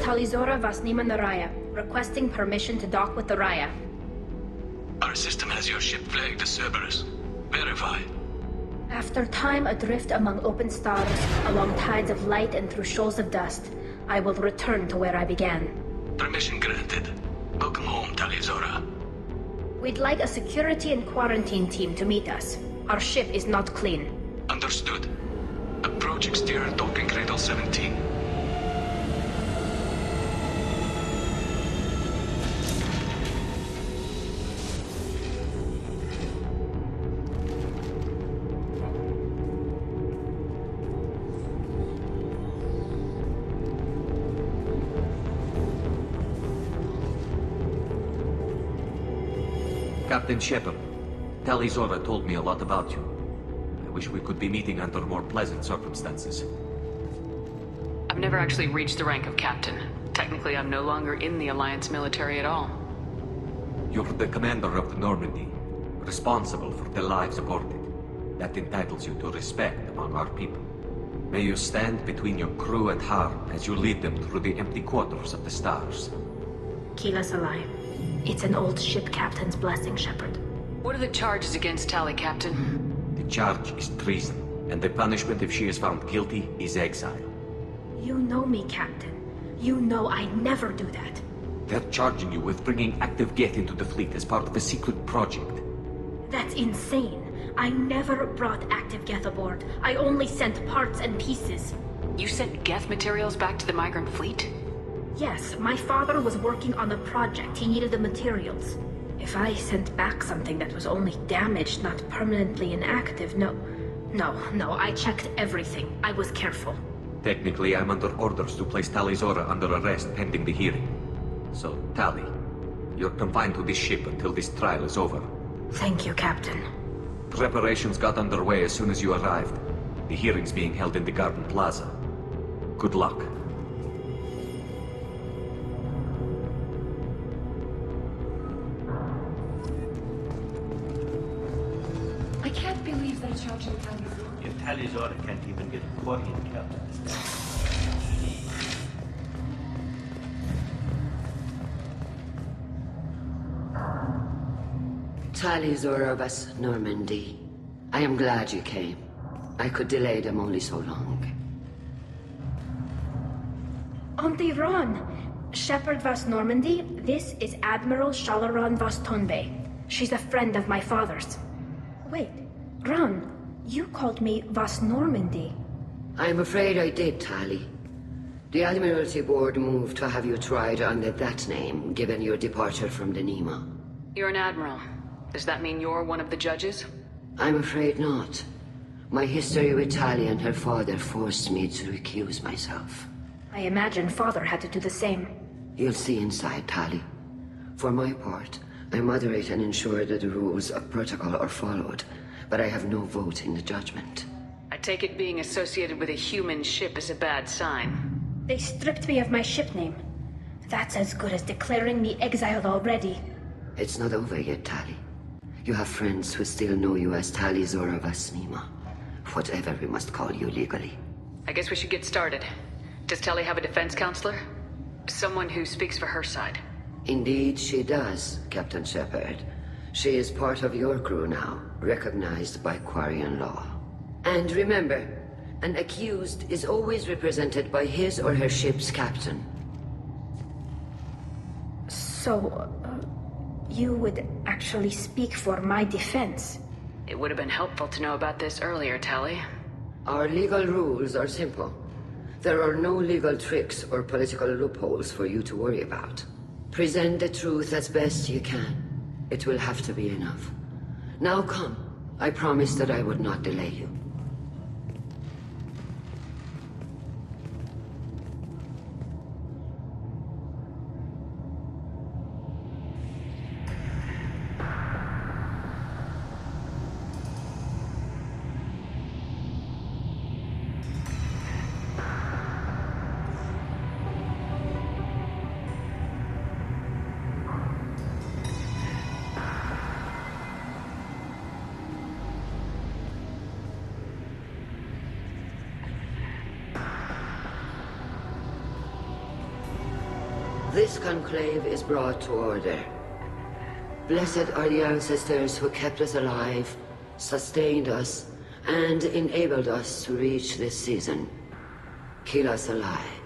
Talizora Vasnima Naraya, requesting permission to dock with the Raya. Our system has your ship flagged as Cerberus. Verify. After time adrift among open stars, along tides of light and through shoals of dust, I will return to where I began. Permission granted. Welcome home, Talizora. We'd like a security and quarantine team to meet us. Our ship is not clean. Understood. Approach exterior docking cradle 17. Captain Shepard, Talizora told me a lot about you. I wish we could be meeting under more pleasant circumstances. I've never actually reached the rank of captain. Technically, I'm no longer in the Alliance military at all. You're the commander of the Normandy, responsible for the lives aborted. That entitles you to respect among our people. May you stand between your crew and harm as you lead them through the empty quarters of the stars. Kila Salai. It's an old ship captain's blessing, Shepard. What are the charges against Tali, Captain? The charge is treason, and the punishment if she is found guilty is exile. You know me, Captain. You know I never do that. They're charging you with bringing active Geth into the fleet as part of a secret project. That's insane. I never brought active Geth aboard. I only sent parts and pieces. You sent Geth materials back to the migrant fleet? Yes, my father was working on a project. He needed the materials. If I sent back something that was only damaged, not permanently inactive, no, I checked everything. I was careful. Technically, I'm under orders to place Talizora under arrest pending the hearing. So, Tali, you're confined to this ship until this trial is over. Thank you, Captain. Preparations got underway as soon as you arrived. The hearing's being held in the Garden Plaza. Good luck. I can't believe they're charging Talizora. If Talizora can't even get a Quarian captain. Talizora vas Normandy. I am glad you came. I could delay them only so long. Auntie Ron! Shepard vas Normandy, this is Admiral Shalaran vas Tonbe. She's a friend of my father's. Wait, Ron, you called me vas Normandy. I'm afraid I did, Tali. The Admiralty Board moved to have you tried under that name, given your departure from the Nima. You're an admiral. Does that mean you're one of the judges? I'm afraid not. My history with Tali and her father forced me to recuse myself. I imagine father had to do the same. You'll see inside, Tali. For my part, I moderate and ensure that the rules of protocol are followed, but I have no vote in the judgment. I take it being associated with a human ship is a bad sign. They stripped me of my ship name. That's as good as declaring me exiled already. It's not over yet, Tali. You have friends who still know you as Tali Zora Vasnima. Whatever we must call you legally. I guess we should get started. Does Tali have a defense counselor? Someone who speaks for her side. Indeed, she does, Captain Shepard. She is part of your crew now, recognized by Quarian law. And remember, an accused is always represented by his or her ship's captain. So, you would actually speak for my defense? It would have been helpful to know about this earlier, Tali. Our legal rules are simple. There are no legal tricks or political loopholes for you to worry about. Present the truth as best you can. It will have to be enough. Now come. I promised that I would not delay you. This conclave is brought to order. Blessed are the ancestors who kept us alive, sustained us, and enabled us to reach this season. Keep us alive.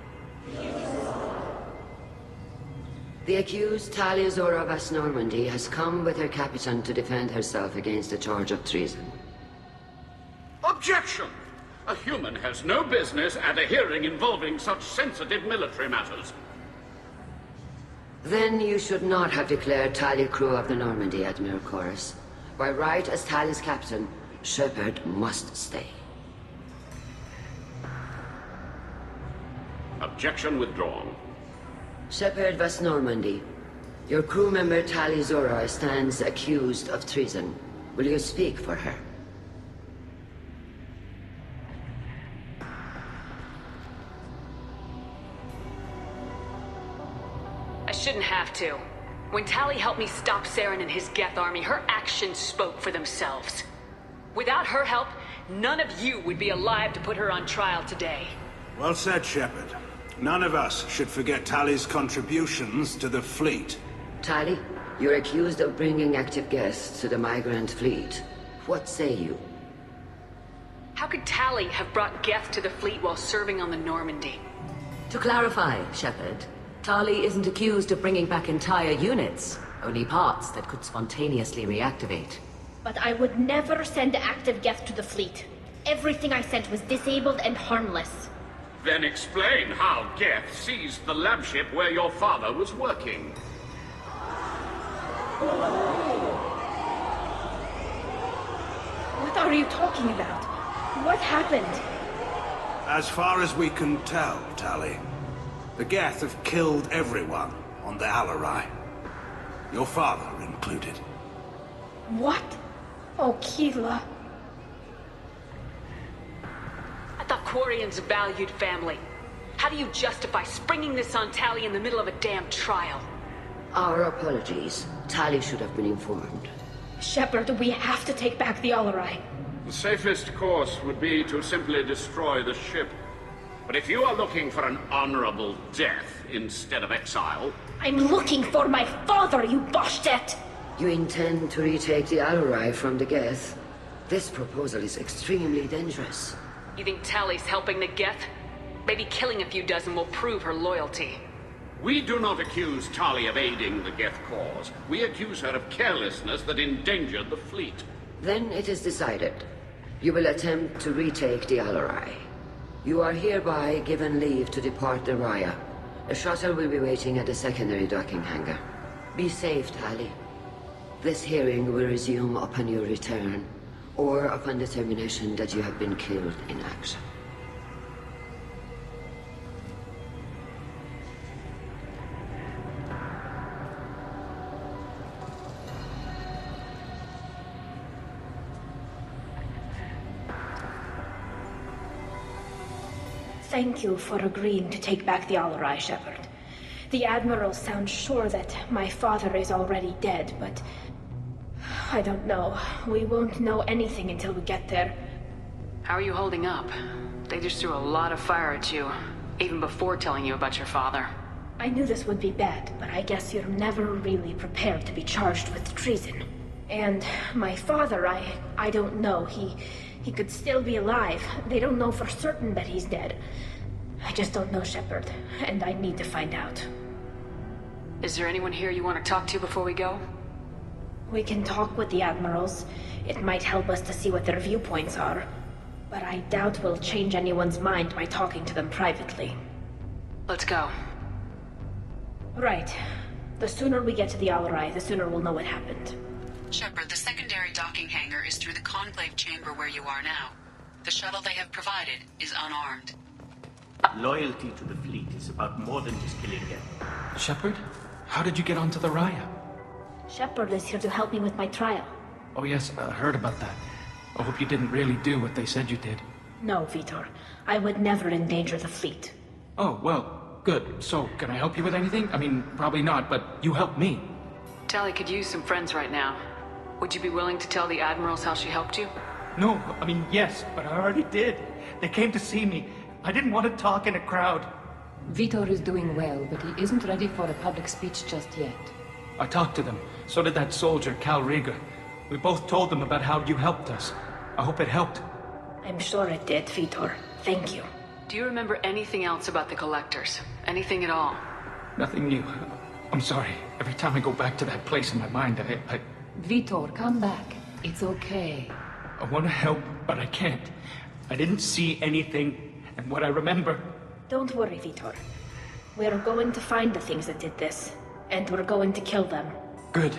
The accused Tali Zora Vas Normandy has come with her captain to defend herself against a charge of treason. Objection! A human has no business at a hearing involving such sensitive military matters. Then you should not have declared Tali crew of the Normandy, Admiral Chorus. By right as Tali's captain, Shepard must stay. Objection withdrawn. Shepard Vas Normandy, your crew member Tali Zora stands accused of treason. Will you speak for her? I shouldn't have to. When Tali helped me stop Saren and his Geth army, her actions spoke for themselves. Without her help, none of you would be alive to put her on trial today. Well said, Shepard. None of us should forget Tali's contributions to the fleet. Tali, you're accused of bringing active guests to the migrant fleet. What say you? How could Tali have brought Geth to the fleet while serving on the Normandy? To clarify, Shepard, Tali isn't accused of bringing back entire units, only parts that could spontaneously reactivate. But I would never send active Geth to the fleet. Everything I sent was disabled and harmless. Then explain how Geth seized the lab ship where your father was working. What are you talking about? What happened? As far as we can tell, Tali, the Geth have killed everyone on the Alarai. Your father included. What? Oh, Keela. I thought Quarians valued family. How do you justify springing this on Tali in the middle of a damn trial? Our apologies. Tali should have been informed. Shepard, we have to take back the Alarai. The safest course would be to simply destroy the ship. But if you are looking for an honorable death instead of exile... I'm looking for my father, you Boshtet! You intend to retake the Alarai from the Geth? This proposal is extremely dangerous. You think Tali's helping the Geth? Maybe killing a few dozen will prove her loyalty. We do not accuse Tali of aiding the Geth cause. We accuse her of carelessness that endangered the fleet. Then it is decided. You will attempt to retake the Alarai. You are hereby given leave to depart the Raya. A shuttle will be waiting at the secondary docking hangar. Be safe, Tali. This hearing will resume upon your return, or upon determination that you have been killed in action. Thank you for agreeing to take back the Alarai, Shepard. The Admiral sounds sure that my father is already dead, but... I don't know. We won't know anything until we get there. How are you holding up? They just threw a lot of fire at you, even before telling you about your father. I knew this would be bad, but I guess you're never really prepared to be charged with treason. And my father, I don't know. He could still be alive. They don't know for certain that he's dead. I just don't know, Shepard, and I need to find out. Is there anyone here you want to talk to before we go? We can talk with the Admirals. It might help us to see what their viewpoints are. But I doubt we'll change anyone's mind by talking to them privately. Let's go. Right. The sooner we get to the Alarai, the sooner we'll know what happened. Shepard, the secondary docking hangar is through the conclave chamber where you are now. The shuttle they have provided is unarmed. Loyalty to the fleet is about more than just killing Geth. Shepard? How did you get onto the Raya? Shepard is here to help me with my trial. Oh yes, I heard about that. I hope you didn't really do what they said you did. No, Vitor. I would never endanger the fleet. Oh, well, good. So, can I help you with anything? I mean, probably not, but you helped me. Tali could use some friends right now. Would you be willing to tell the Admirals how she helped you? No, I mean, yes, but I already did. They came to see me. I didn't want to talk in a crowd. Vitor is doing well, but he isn't ready for a public speech just yet. I talked to them. So did that soldier, Cal Rieger. We both told them about how you helped us. I hope it helped. I'm sure it did, Vitor. Thank you. Do you remember anything else about the Collectors? Anything at all? Nothing new. I'm sorry. Every time I go back to that place in my mind, I... Vitor, come back. It's okay. I want to help, but I can't. I didn't see anything, and what I remember... Don't worry, Vitor. We're going to find the things that did this, and we're going to kill them. Good.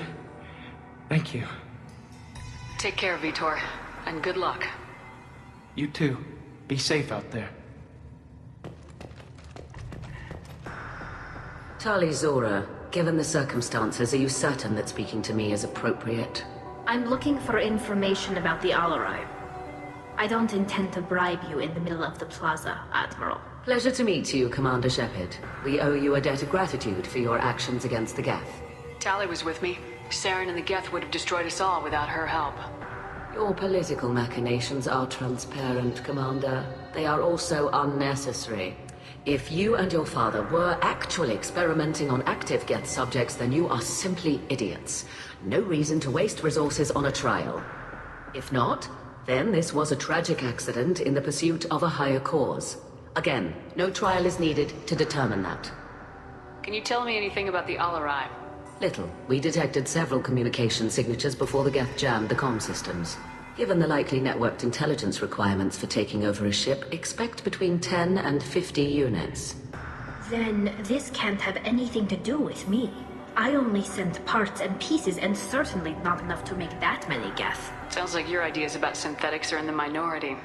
Thank you. Take care, Vitor, and good luck. You too. Be safe out there. Tali Zora, given the circumstances, are you certain that speaking to me is appropriate? I'm looking for information about the Alarai. I don't intend to bribe you in the middle of the plaza, Admiral. Pleasure to meet you, Commander Shepard. We owe you a debt of gratitude for your actions against the Geth. Tali was with me. Saren and the Geth would have destroyed us all without her help. Your political machinations are transparent, Commander. They are also unnecessary. If you and your father were actually experimenting on active Geth subjects, then you are simply idiots. No reason to waste resources on a trial. If not, then this was a tragic accident in the pursuit of a higher cause. Again, no trial is needed to determine that. Can you tell me anything about the Alarai? Little. We detected several communication signatures before the Geth jammed the comm systems. Given the likely networked intelligence requirements for taking over a ship, expect between 10 and 50 units. Then this can't have anything to do with me. I only sent parts and pieces, and certainly not enough to make that many Geth. Sounds like your ideas about synthetics are in the minority.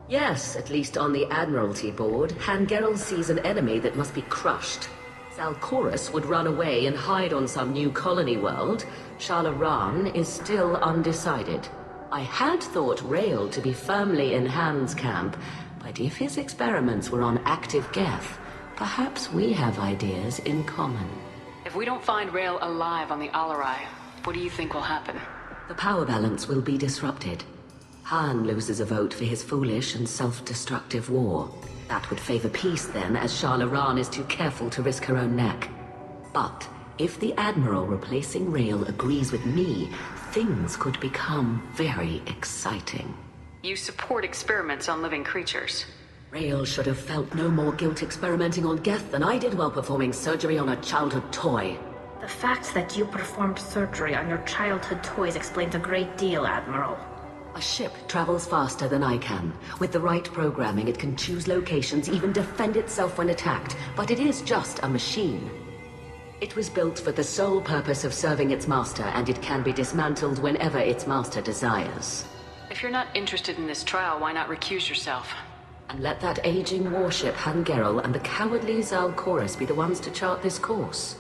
Yes, at least on the Admiralty board, Hangerel sees an enemy that must be crushed. Zalcorus would run away and hide on some new colony world. Shalaran is still undecided. I had thought Rael to be firmly in Han's camp, but if his experiments were on active Geth, perhaps we have ideas in common. If we don't find Rael alive on the Alarai, what do you think will happen? The power balance will be disrupted. Han loses a vote for his foolish and self-destructive war. That would favor peace then, as Shalaran is too careful to risk her own neck. But if the Admiral replacing Rael agrees with me, things could become very exciting. You support experiments on living creatures. Rael should have felt no more guilt experimenting on Geth than I did while performing surgery on a childhood toy. The fact that you performed surgery on your childhood toys explains a great deal, Admiral. A ship travels faster than I can. With the right programming, it can choose locations, even defend itself when attacked. But it is just a machine. It was built for the sole purpose of serving its master, and it can be dismantled whenever its master desires. If you're not interested in this trial, why not recuse yourself? And let that aging warship Hangerel and the cowardly Zalcorus be the ones to chart this course?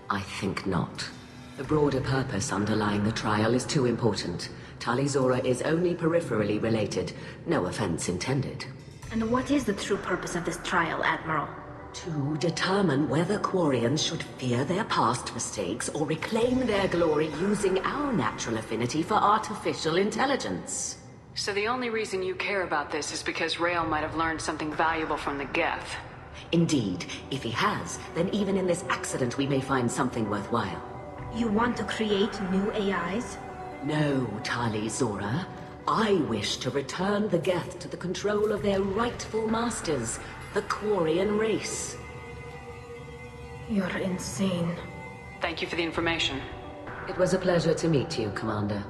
I think not. The broader purpose underlying the trial is too important. Tali Zora is only peripherally related. No offense intended. And what is the true purpose of this trial, Admiral? To determine whether Quarians should fear their past mistakes or reclaim their glory using our natural affinity for artificial intelligence. So the only reason you care about this is because Rael might have learned something valuable from the Geth. Indeed, if he has, then even in this accident we may find something worthwhile. You want to create new AIs? No, Tali Zora. I wish to return the Geth to the control of their rightful masters, the Quarian race. You're insane. Thank you for the information. It was a pleasure to meet you, Commander.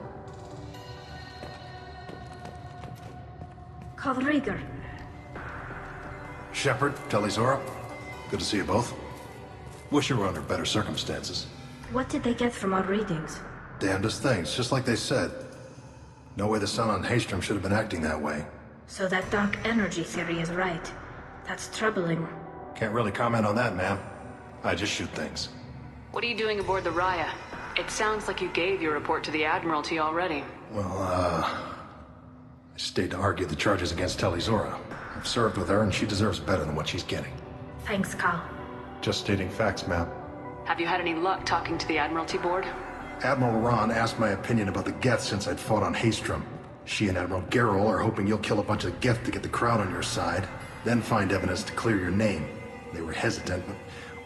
Calrieger. Shepard, Telizora. Good to see you both. Wish you were under better circumstances. What did they get from our readings? Damnedest things, just like they said. No way the sun on Haystrom should have been acting that way. So that dark energy theory is right. That's troubling. Can't really comment on that, ma'am. I just shoot things. What are you doing aboard the Raya? It sounds like you gave your report to the Admiralty already. Well, I stayed to argue the charges against Telizora. I've served with her, and she deserves better than what she's getting. Thanks, Cal. Just stating facts, ma'am. Have you had any luck talking to the Admiralty board? Admiral Ron asked my opinion about the Geth since I'd fought on Haystrom. She and Admiral Garrel are hoping you'll kill a bunch of Geth to get the crowd on your side, then find evidence to clear your name. They were hesitant, but,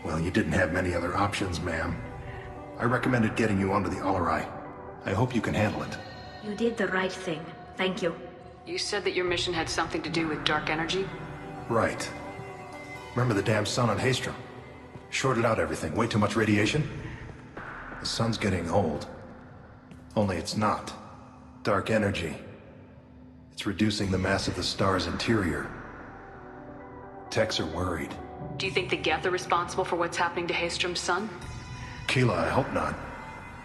well, you didn't have many other options, ma'am. I recommended getting you onto the Alarai. I hope you can handle it. You did the right thing. Thank you. You said that your mission had something to do with dark energy? Right. Remember the damn sun on Haystrom? Shorted out everything. Way too much radiation? The sun's getting old. Only it's not. Dark energy. It's reducing the mass of the star's interior. Techs are worried. Do you think the Geth are responsible for what's happening to Haystrom's sun? Keela, I hope not.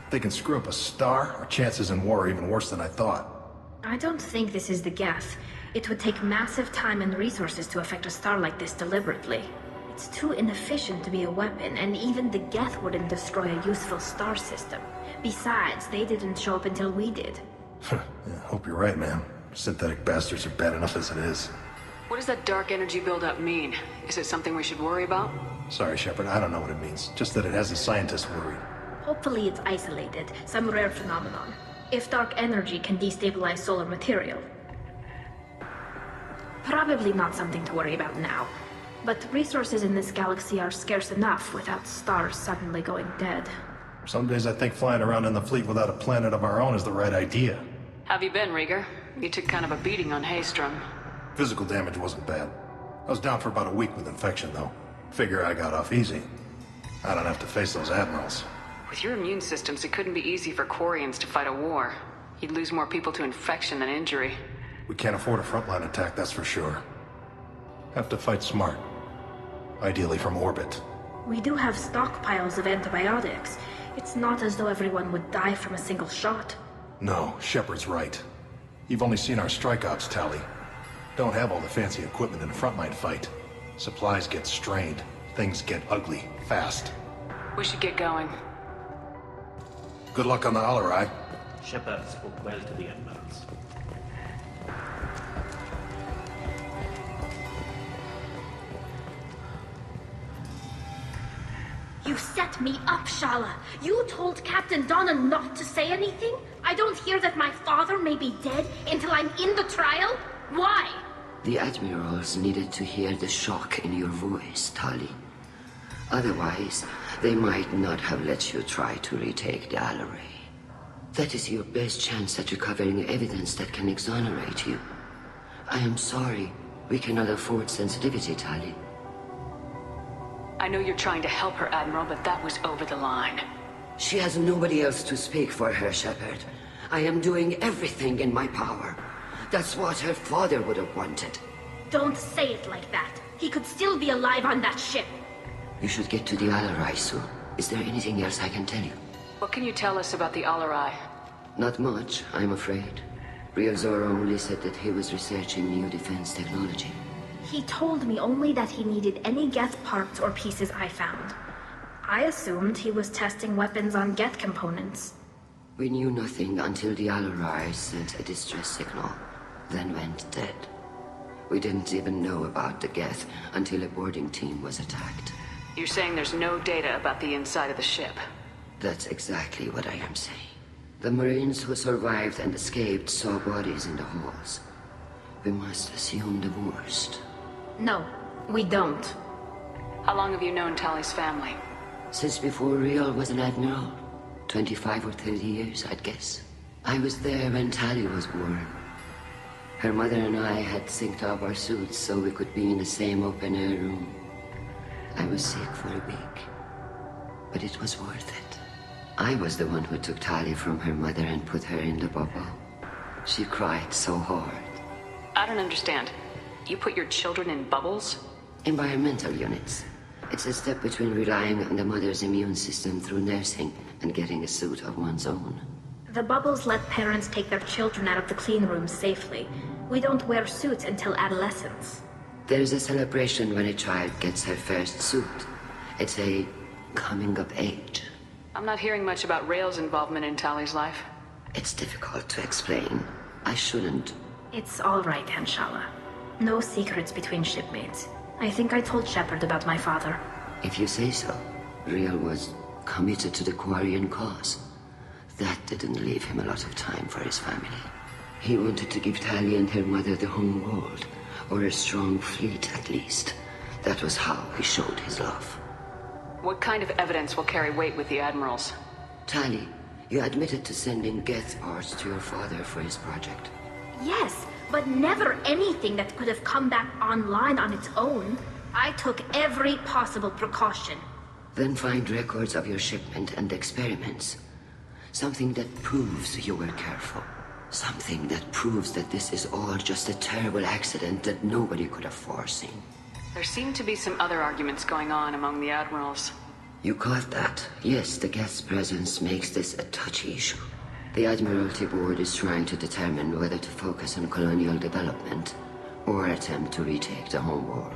If they can screw up a star, our chances in war are even worse than I thought. I don't think this is the Geth. It would take massive time and resources to affect a star like this deliberately. It's too inefficient to be a weapon, and even the Geth wouldn't destroy a useful star system. Besides, they didn't show up until we did. Yeah, hope you're right, man. Synthetic bastards are bad enough as it is. What does that dark energy buildup mean? Is it something we should worry about? Sorry, Shepard, I don't know what it means. Just that it has the scientists worried. Hopefully it's isolated, some rare phenomenon. If dark energy can destabilize solar material. Probably not something to worry about now. But resources in this galaxy are scarce enough without stars suddenly going dead. Some days I think flying around in the fleet without a planet of our own is the right idea. Have you been, Rieger? You took kind of a beating on Haystrom. Physical damage wasn't bad. I was down for about a week with infection, though. Figure I got off easy. I don't have to face those admirals. With your immune systems, it couldn't be easy for Quarians to fight a war. You'd lose more people to infection than injury. We can't afford a frontline attack, that's for sure. Have to fight smart. Ideally from orbit. We do have stockpiles of antibiotics. It's not as though everyone would die from a single shot. No, Shepard's right. You've only seen our strike ops tally. Don't have all the fancy equipment in a frontline fight. Supplies get strained. Things get ugly, fast. We should get going. Good luck on the Alarai. Shepard spoke well to the admirals. You set me up, Shala. You told Captain Donna not to say anything? I don't hear that my father may be dead until I'm in the trial? Why? The admirals needed to hear the shock in your voice, Tali. Otherwise, they might not have let you try to retake the Alarai. That is your best chance at recovering evidence that can exonerate you. I am sorry. We cannot afford sensitivity, Tali. I know you're trying to help her, Admiral, but that was over the line. She has nobody else to speak for her, Shepard. I am doing everything in my power. That's what her father would have wanted. Don't say it like that. He could still be alive on that ship. You should get to the Alarai soon. Is there anything else I can tell you? What can you tell us about the Alarai? Not much, I'm afraid. Ryozora only said that he was researching new defense technology. He told me only that he needed any Geth parts or pieces I found. I assumed he was testing weapons on Geth components. We knew nothing until the Alarai sent a distress signal, then went dead. We didn't even know about the Geth until a boarding team was attacked. You're saying there's no data about the inside of the ship? That's exactly what I am saying. The Marines who survived and escaped saw bodies in the halls. We must assume the worst. No, we don't. How long have you known Tally's family? Since before Riel was an admiral. 25 or 30 years, I'd guess. I was there when Tally was born. Her mother and I had synced up our suits so we could be in the same open-air room. I was sick for a week, but it was worth it. I was the one who took Tally from her mother and put her in the bubble. She cried so hard. I don't understand. You put your children in bubbles? Environmental units. It's a step between relying on the mother's immune system through nursing and getting a suit of one's own. The bubbles let parents take their children out of the clean rooms safely. We don't wear suits until adolescence. There's a celebration when a child gets her first suit. It's a coming of age. I'm not hearing much about Rael's involvement in Tally's life. It's difficult to explain. I shouldn't. It's all right, Henshala. No secrets between shipmates. I think I told Shepard about my father. If you say so. Riel was committed to the Quarian cause. That didn't leave him a lot of time for his family. He wanted to give Tally and her mother the home world, or a strong fleet at least. That was how he showed his love. What kind of evidence will carry weight with the admirals? Tally, you admitted to sending Geth parts to your father for his project. Yes, but never anything that could have come back online on its own. I took every possible precaution. Then find records of your shipment and experiments. Something that proves you were careful. Something that proves that this is all just a terrible accident that nobody could have foreseen. There seem to be some other arguments going on among the admirals. You caught that? Yes, the Geth's presence makes this a touchy issue. The Admiralty Board is trying to determine whether to focus on colonial development or attempt to retake the home world.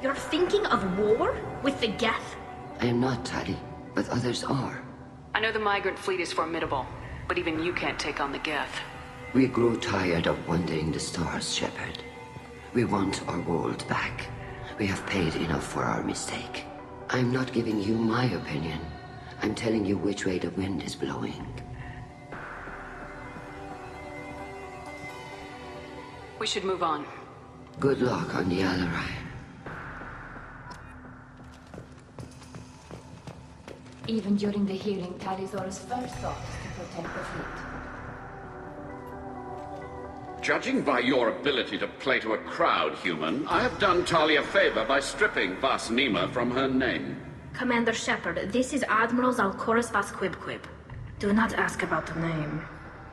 You're thinking of war? With the Geth? I am not, Tally, but others are. I know the migrant fleet is formidable, but even you can't take on the Geth. We grow tired of wandering the stars, Shepard. We want our world back. We have paid enough for our mistake. I'm not giving you my opinion. I'm telling you which way the wind is blowing. We should move on. Good luck on the Alarai. Even during the hearing, Tali'Zorah's first thought is to protect the fleet. Judging by your ability to play to a crowd, human, I have done Tali a favor by stripping Vas Nima from her name. Commander Shepard, this is Admiral Zalkoris Vas Quibquib. Do not ask about the name.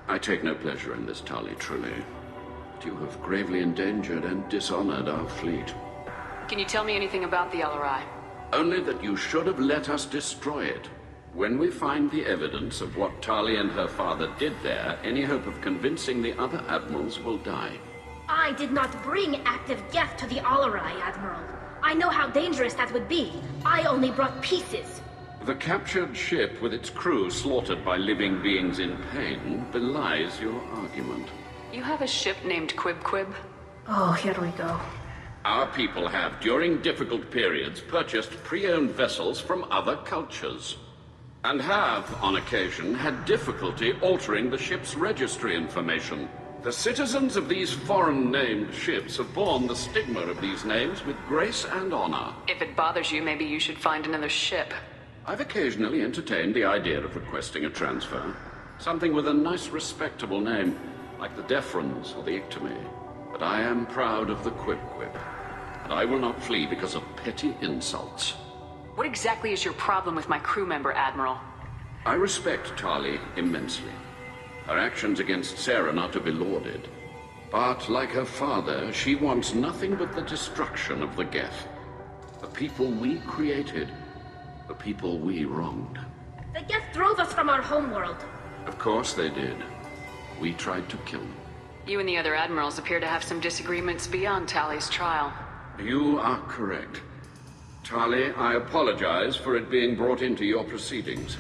I take no pleasure in this, Tali, truly. But you have gravely endangered and dishonored our fleet. Can you tell me anything about the Alarai? Only that you should have let us destroy it. When we find the evidence of what Tali and her father did there, any hope of convincing the other admirals will die. I did not bring active Geth to the Alarai, Admiral. I know how dangerous that would be. I only brought pieces. The captured ship with its crew slaughtered by living beings in pain belies your argument. You have a ship named Quibquib? Oh, here we go. Our people have, during difficult periods, purchased pre-owned vessels from other cultures. And have, on occasion, had difficulty altering the ship's registry information. The citizens of these foreign-named ships have borne the stigma of these names with grace and honor. If it bothers you, maybe you should find another ship. I've occasionally entertained the idea of requesting a transfer. Something with a nice, respectable name, like the Defrons or the Ictomy. But I am proud of the Quibquib, and I will not flee because of petty insults. What exactly is your problem with my crew member, Admiral? I respect Tali immensely. Her actions against Saren are to be lauded. But, like her father, she wants nothing but the destruction of the Geth. The people we created. The people we wronged. The Geth drove us from our homeworld. Of course they did. We tried to kill them. You and the other admirals appear to have some disagreements beyond Tali's trial. You are correct. Tali, I apologize for it being brought into your proceedings.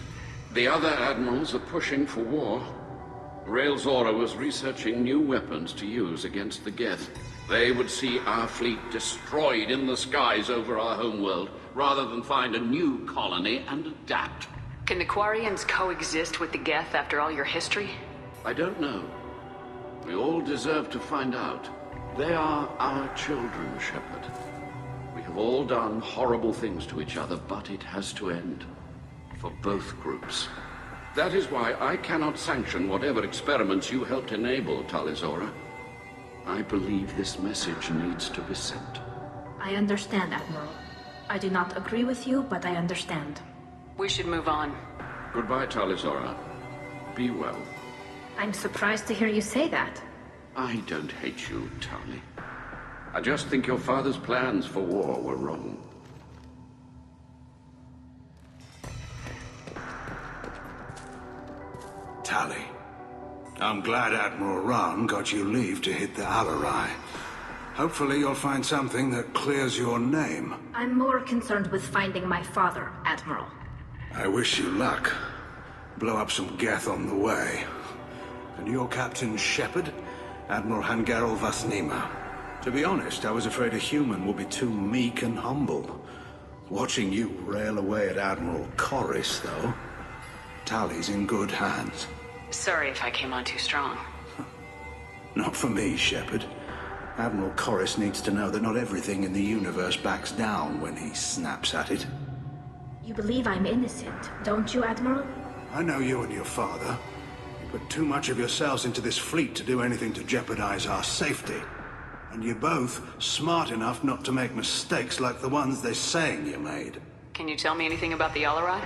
The other admirals are pushing for war. Rael Zora was researching new weapons to use against the Geth. They would see our fleet destroyed in the skies over our homeworld, rather than find a new colony and adapt. Can the Quarians coexist with the Geth after all your history? I don't know. We all deserve to find out. They are our children, Shepard. We have all done horrible things to each other, but it has to end. For both groups. That is why I cannot sanction whatever experiments you helped enable, Talizora. I believe this message needs to be sent. I understand, Admiral. I do not agree with you, but I understand. We should move on. Goodbye, Talizora. Be well. I'm surprised to hear you say that. I don't hate you, Tali. I just think your father's plans for war were wrong. Tali, I'm glad Admiral Rahn got you leave to hit the Alarai. Hopefully you'll find something that clears your name. I'm more concerned with finding my father, Admiral. I wish you luck. Blow up some Geth on the way. And your Captain Shepard, Admiral Hangarel Vasnima. To be honest, I was afraid a human would be too meek and humble. Watching you rail away at Admiral Corris, though, Tali's in good hands. Sorry if I came on too strong. Not for me, Shepard. Admiral Corris needs to know that not everything in the universe backs down when he snaps at it. You believe I'm innocent, don't you, Admiral? I know you and your father. You put too much of yourselves into this fleet to do anything to jeopardize our safety. And you're both smart enough not to make mistakes like the ones they're saying you made. Can you tell me anything about the Alarai?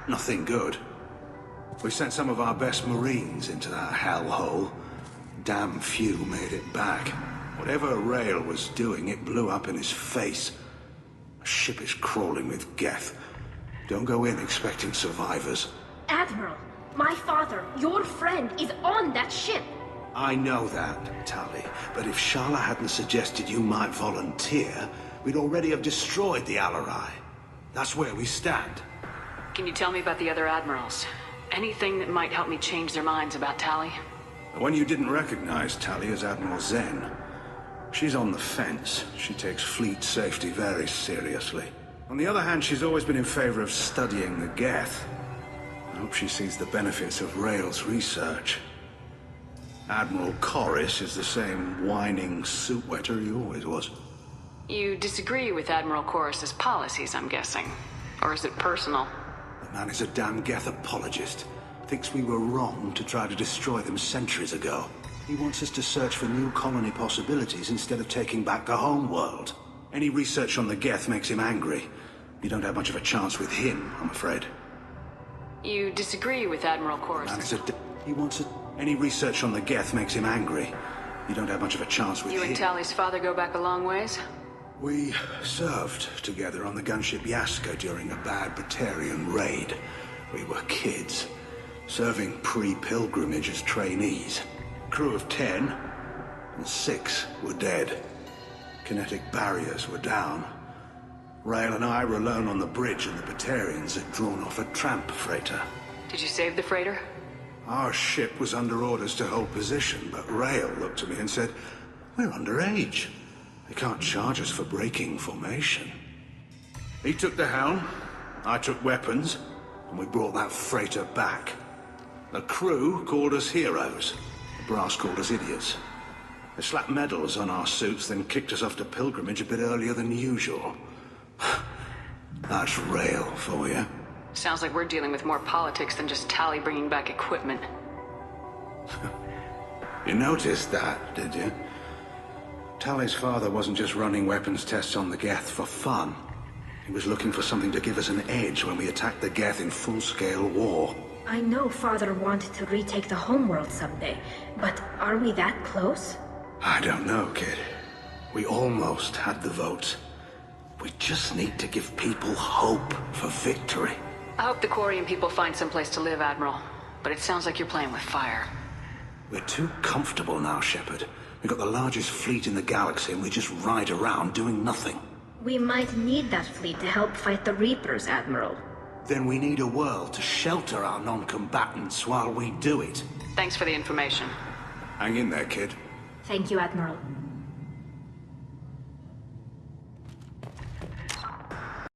Nothing good. We sent some of our best Marines into that hellhole. Damn few made it back. Whatever Rail was doing, it blew up in his face. A ship is crawling with Geth. Don't go in expecting survivors. Admiral, my father, your friend, is on that ship. I know that, Tali, but if Shala hadn't suggested you might volunteer, we'd already have destroyed the Alarai. That's where we stand. Can you tell me about the other admirals? Anything that might help me change their minds about Tali? The one you didn't recognize, Tali, is Admiral Zen. She's on the fence. She takes fleet safety very seriously. On the other hand, she's always been in favor of studying the Geth. I hope she sees the benefits of Rail's research. Admiral Corris is the same whining suit-wetter he always was. You disagree with Admiral Corris's policies, I'm guessing. Or is it personal? The man is a damn Geth apologist. Thinks we were wrong to try to destroy them centuries ago. He wants us to search for new colony possibilities instead of taking back the home world. Any research on the Geth makes him angry. You don't have much of a chance with him, I'm afraid. You disagree with Admiral Corris? He wants it. Any research on the Geth makes him angry. You don't have much of a chance with him. You and Tali's father go back a long ways? We served together on the gunship Yaska during a bad Batarian raid. We were kids, serving pre-pilgrimage as trainees. Crew of 10, and 6 were dead. Kinetic barriers were down. Rail and I were alone on the bridge, and the Batarians had drawn off a tramp freighter. Did you save the freighter? Our ship was under orders to hold position, but Rail looked at me and said, "We're underage. They can't charge us for breaking formation." He took the helm, I took weapons, and we brought that freighter back. The crew called us heroes. The brass called us idiots. They slapped medals on our suits, then kicked us off to pilgrimage a bit earlier than usual. That's Rail for you. Sounds like we're dealing with more politics than just Tali bringing back equipment. You noticed that, did you? Tali's father wasn't just running weapons tests on the Geth for fun. He was looking for something to give us an edge when we attacked the Geth in full-scale war. I know Father wanted to retake the homeworld someday, but are we that close? I don't know, kid. We almost had the votes. We just need to give people hope for victory. I hope the Quarian people find someplace to live, Admiral. But it sounds like you're playing with fire. We're too comfortable now, Shepard. We've got the largest fleet in the galaxy and we just ride around doing nothing. We might need that fleet to help fight the Reapers, Admiral. Then we need a world to shelter our non-combatants while we do it. Thanks for the information. Hang in there, kid. Thank you, Admiral.